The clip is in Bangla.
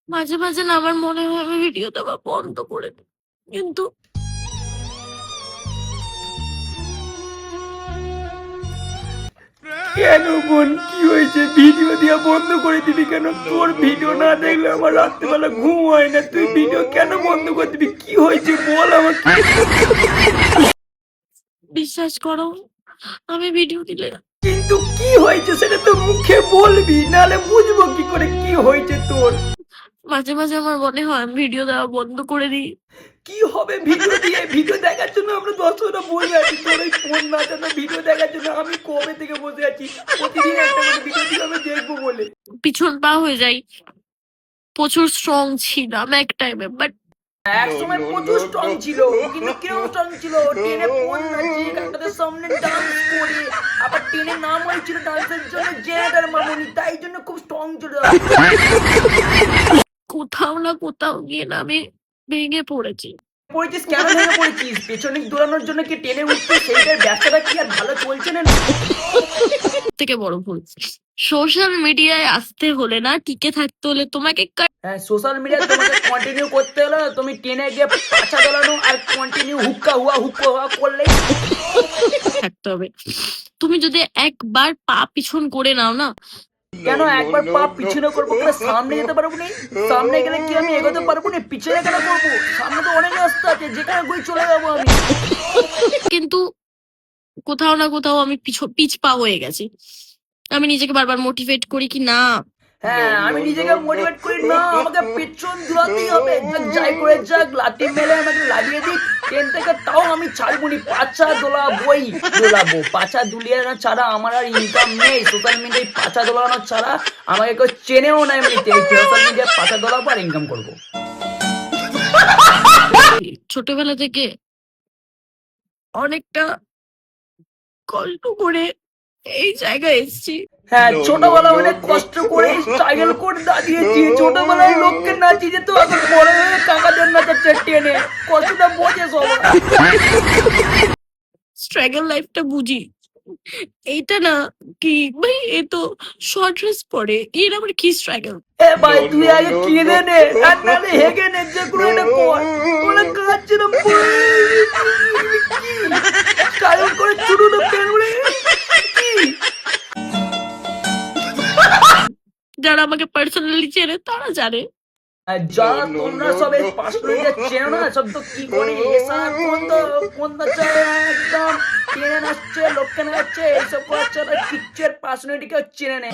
মাঝে, মাঝে না আমার মনে হয় আমি ভিডিও দেওয়া বন্ধ করে দিই। কিন্তু কেন বোন, কি হয়েছে? ভিডিও দেওয়া বন্ধ করে দিবি কেন? তোর ভিডিও না দেখলে আমার রাত্রিবেলা ঘুম হয় না। তুই ভিডিও কেন বন্ধ করে দিবি? কি হয়েছে বল আমাকে। বিশ্বাস করো, আমি ভিডিও দিলে কিন্তু কি হয়েছে সেটা তো মুখে বলবি, নাহলে বুঝবো কি করে কি হয়েছে তোর। মাঝে, মাঝে আমার মনে হয় আমি ভিডিও দেওয়া বন্ধ করে দিই। কি হবে ভিডিও দিয়ে? ভিডিও দেখার জন্য আমরা দর্শকরা বসে আছি। তোর ওই ফোন না জানা ভিডিও দেখার জন্য আমি কবে থেকে বসে আছি। প্রতিদিন একটা করে ভিডিও দিয়ে আমি দেখবো বলে। পিছন পা হয়ে যাই। প্রচুর স্ট্রং ছিলাম এক টাইমে, বাট এক সময় প্রচুর স্ট্রং ছিল, কিন্তু কেউ স্ট্রং ছিল? টেনে ফোন নাচিয়ে কাকাদের সামনে ডান্স করে, আবার টেনে নাম হয়েছিল ডান্সের জন্য জেনারেটর মামুনি, তাই জন্য খুব স্ট্রং ছিল। কোথাও না কোথাও গিয়ে না আমি ভেঙে পড়েছি। পড়েছিস? কেন ভেঙে পড়েছিস? পেছনে দৌড়ানোর জন্য কি টেনে উঠছে? সেইটার ব্যবসাটা কি আর ভালো চলছে না? থেকে বড় ভুল, সোশ্যাল মিডিয়ায় আসতে হলে না, টিকে থাকতে হলে তোমাকে হ্যাঁ, সোশ্যাল মিডিয়া তোমাকে কন্টিনিউ করতে হলে তুমি টেনে গিয়ে পাছা দোলানো আর কন্টিনিউ হুক্কা হুয়া করলেই থাকতে হবে। তুমি যদি একবার পা পিছন করে নাও না, কেন একবার পা পিছনে করবো? কেন সামনে যেতে পারবো না? সামনে গেলে কি আমি এগোতে পারবো না? পিছনে কেন করবো? সামনে তো অনেক রাস্তা আছে, যেখানে বই চলে যাবো আমি। কিন্তু কোথাও না কোথাও আমি পিছ পা হয়ে গেছি। আমি নিজেকে বারবার মোটিভেট করি কি না, হ্যাঁ, আমি নিজেকে মোটিভেট করি না, আমাকে পেছন দোলাতেই হবে। যাই করে যাক, লাঠি মেলে আমাকে লাগিয়ে দিক ট্রেন থেকে, তাও আমি ছাড়বো নি। পাছা দোলাবো। পাছা দুলিয়ে না ছাড়া আমার আর ইনকাম নেই। সোশ্যাল মিডিয়ায় পাছা দোলানো ছাড়া আমাকে কেউ চেনেও না এমনিতে। সোশ্যাল মিডিয়ায় পাছা দোলাবো আর ইনকাম করবো। ছোটবেলা থেকে অনেকটা কষ্ট করে এই জায়গায় এসেছি। হ্যাঁ, ছোটবেলা অনেক কষ্ট করে স্ট্রাগল করে দাঁড়িয়েছি। ছোটবেলায় লোককে নাচিয়ে যেত, এখন বড় হয়ে কাকাদের নাচাচ্ছে টেনে। কষ্টটা বোঝে সবাই। স্ট্রাগল লাইফটা বুঝি। এইটা না কি ভাই, এ তো শর্ট ড্রেস পরে, এর আবার কি স্ট্রাগল? এ ভাই, তুই আগে কিনে নে, আর নাহলে হেগে নে, যে কোনো একটা কর। ওরা কাঁদছিলাম স্ট্রাগল করে ছোটো পেন উড়ে কি। যারা আমাকে পার্সোনালি চেনে তারা জানে। আর যারা তোমরা সবে পার্সোনালিটা চেনো না, সব তো কি করে এসা কোন চায় একদম টেনে নাচছে, লোককে নাচছে, এইসব করছে না, কিচ্ছুর পার্সোনালিটি কেউ চেনে নেই।